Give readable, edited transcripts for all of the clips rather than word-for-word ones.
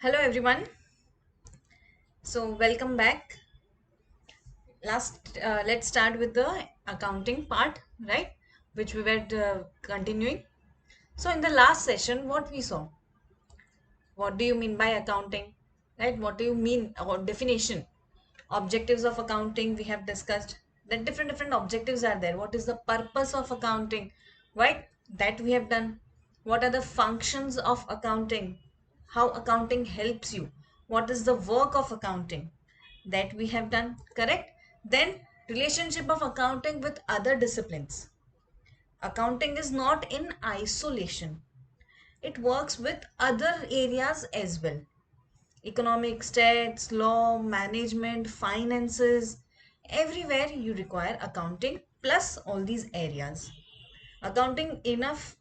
Hello everyone. So welcome back. Let's start with the accounting part, right? Which we were continuing. So in the last session, what we saw? What do you mean by accounting? Right? What do you mean or definition? Objectives of accounting we have discussed. That different objectives are there. What is the purpose of accounting? Right? That we have done. What are the functions of accounting? How accounting helps you? What is the work of accounting? That we have done, correct? Then relationship of accounting with other disciplines. Accounting is not in isolation. It works with other areas as well. Economic stats, law, management, finances, everywhere you require accounting plus all these areas. Accounting enough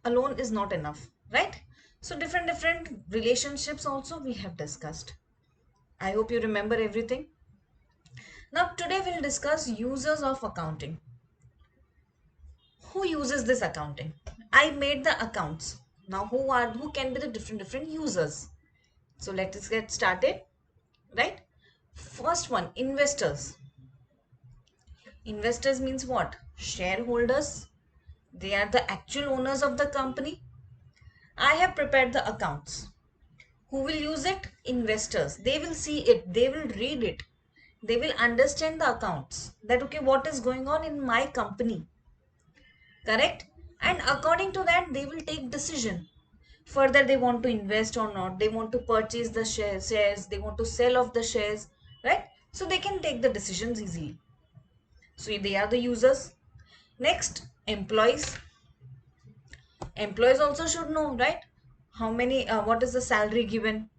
alone is not enough, right? So different relationships also we have discussed. I hope you remember everything. Now today we'll discuss users of accounting. Who uses this accounting? I made the accounts. Now who can be the different users? So let us get started, right? First one, investors. Investors means what? Shareholders. They are the actual owners of the company. I have prepared the accounts. Who will use it? Investors. They will see it. They will read it. They will understand the accounts. That okay, what is going on in my company? Correct? And according to that, they will take decision. Further, they want to invest or not. They want to purchase the shares. They want to sell off the shares. Right? So they can take the decisions easily. So they are the users. Next, employees. Employees also should know, right? What is the salary given?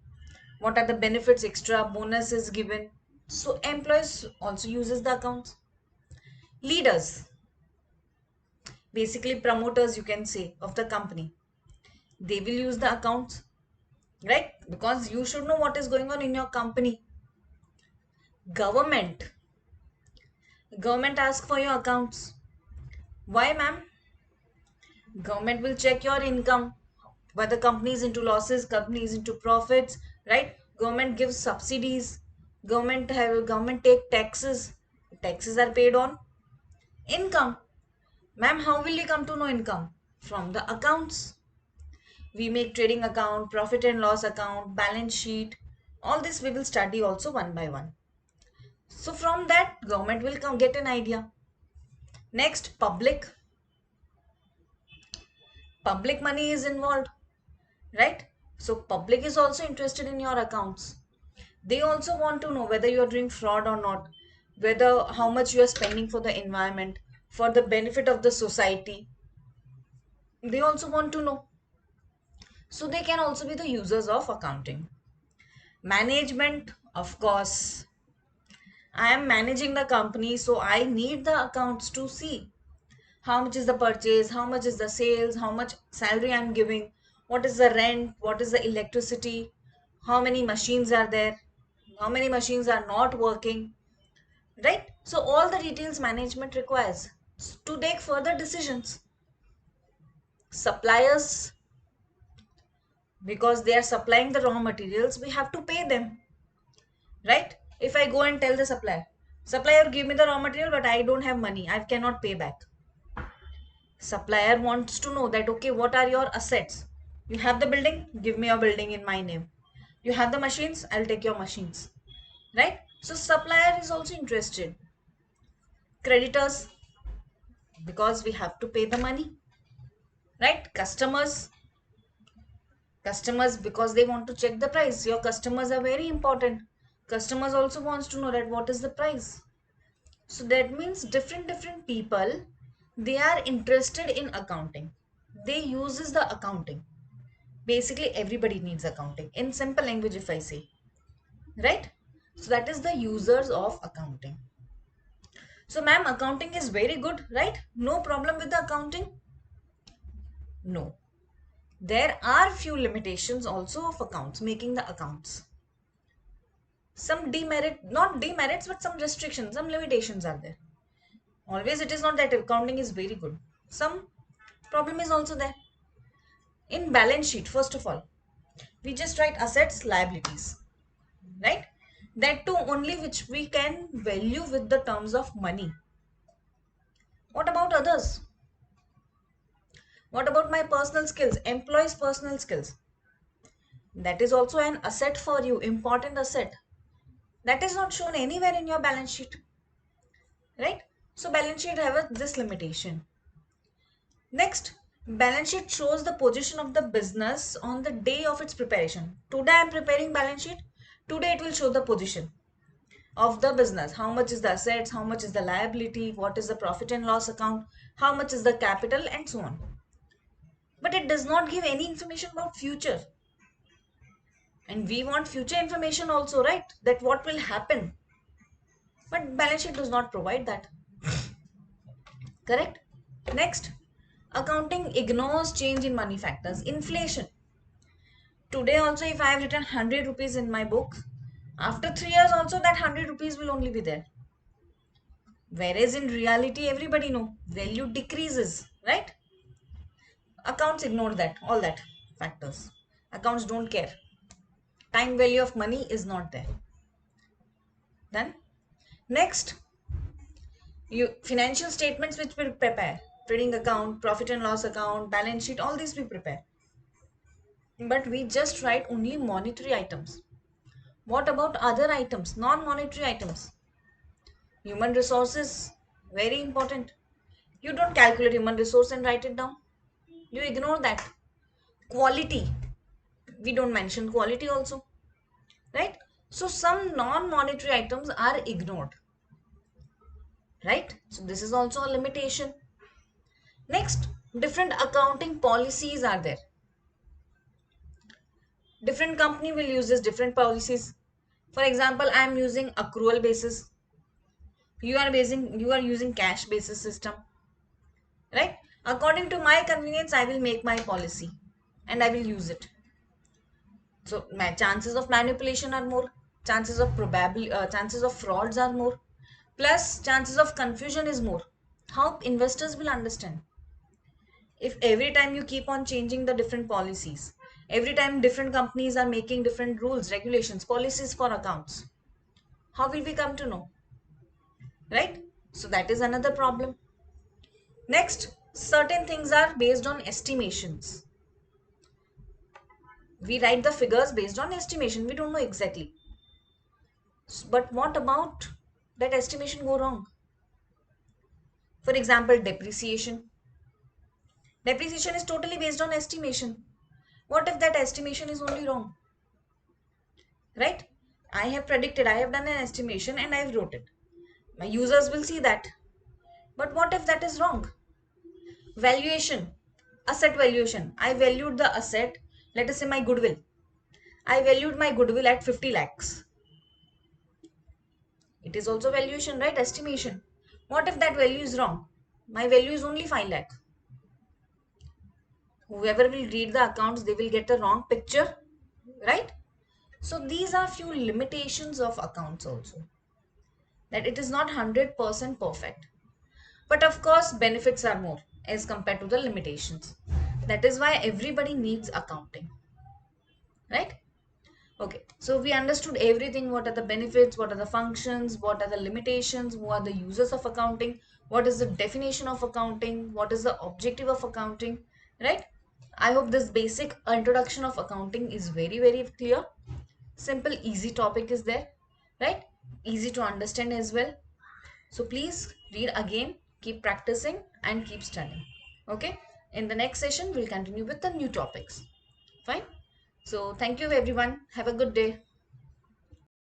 What are the benefits, extra bonuses given? So employees also uses the accounts. Leaders, basically promoters, you can say, of the company. They will use the accounts, right? Because you should know what is going on in your company. Government. Government asks for your accounts. Why, ma'am? Government will check your income, whether company is into losses, company is into profits, right? Government gives subsidies, government take taxes. Taxes are paid on income. Ma'am, how will you come to know income? From the accounts. We make trading account, profit and loss account, balance sheet. All this we will study also one by one. So from that, government will come get an idea. Next, public. Public money is involved, right? So public is also interested in your accounts. They also want to know whether you are doing fraud or not, whether how much you are spending for the environment, for the benefit of the society. They also want to know. So they can also be the users of accounting. Management, of course. I am managing the company, so I need the accounts to see how much is the purchase, how much is the sales, how much salary I'm giving, what is the rent, what is the electricity, how many machines are there, how many machines are not working, right? So all the details management requires to take further decisions. Suppliers, because they are supplying the raw materials, we have to pay them, right? If I go and tell the supplier give me the raw material but I don't have money, I cannot pay back. Supplier wants to know that okay, what are your assets? You have the building, give me your building in my name. You have the machines, I'll take your machines, right? So supplier is also interested. Creditors, because we have to pay the money, right? Customers because they want to check the price. Your customers are very important. Customers also wants to know that what is the price. So that means different people, they are interested in accounting. They uses the accounting. Basically everybody needs accounting in simple language if I say, right? So that is the users of accounting. So ma'am, accounting is very good, right? No problem with the accounting? No. There are few limitations also of accounts, making the accounts. Some demerit, not demerits, but some restrictions, some limitations are there. Always it is not that accounting is very good. Some problem is also there. In balance sheet, first of all, We just write assets, liabilities, right? That too only which we can value with the terms of money. What about others? What about my personal skills, employees' personal skills? That is also an asset for you, important asset. That is not shown anywhere in your balance sheet, right? So balance sheet have this limitation. Next, balance sheet shows the position of the business on the day of its preparation. Today I am preparing balance sheet. Today it will show the position of the business. How much is the assets, how much is the liability, what is the profit and loss account, how much is the capital, and so on. But it does not give any information about future. And we want future information also, right? That what will happen. But balance sheet does not provide that. Correct? Next, accounting ignores change in money factors. Inflation. Today also if I have written 100 rupees in my book, after 3 years also that 100 rupees will only be there. Whereas in reality everybody know value decreases, right? Accounts ignore that, all that factors. Accounts don't care. Time value of money is not there. Then next, you financial statements which we prepare, trading account, profit and loss account, balance sheet, all these we prepare. But we just write only monetary items. What about other items, non-monetary items? Human resources, very important. You don't calculate human resource and write it down. You ignore that. Quality, we don't mention quality also, right? So some non-monetary items are ignored, right? So this is also a limitation. Next, different accounting policies are there. Different company will use this different policies. For example, I am using accrual basis. You are using cash basis system, right? According to my convenience, I will make my policy and I will use it. So my chances of manipulation are more, chances of frauds are more, plus chances of confusion is more. How investors will understand if every time you keep on changing the different policies, every time different companies are making different rules, regulations, policies for accounts? How will we come to know, right? So that is another problem. Next, certain things are based on estimations. We write the figures based on estimation. We don't know exactly. But what about that estimation go wrong? For example, depreciation. Depreciation is totally based on estimation. What if that estimation is only wrong? Right? I have predicted, I have done an estimation and I've wrote it. My users will see that. But what if that is wrong? Valuation, asset valuation. I valued the asset, let us say my goodwill. I valued my goodwill at 50 lakhs. It is also valuation, right? Estimation. What if that value is wrong? My value is only 5 lakh. Whoever will read the accounts, they will get a wrong picture, right? So these are few limitations of accounts also, that it is not 100% perfect. But of course, benefits are more as compared to the limitations. That is why everybody needs accounting, right? Okay, so we understood everything. What are the benefits? What are the functions? What are the limitations? Who are the users of accounting? What is the definition of accounting? What is the objective of accounting? Right? I hope this basic introduction of accounting is very, very clear. Simple, easy topic is there, right? Easy to understand as well. So please read again, keep practicing and keep studying. Okay? In the next session, we'll continue with the new topics. Fine? So thank you everyone. Have a good day.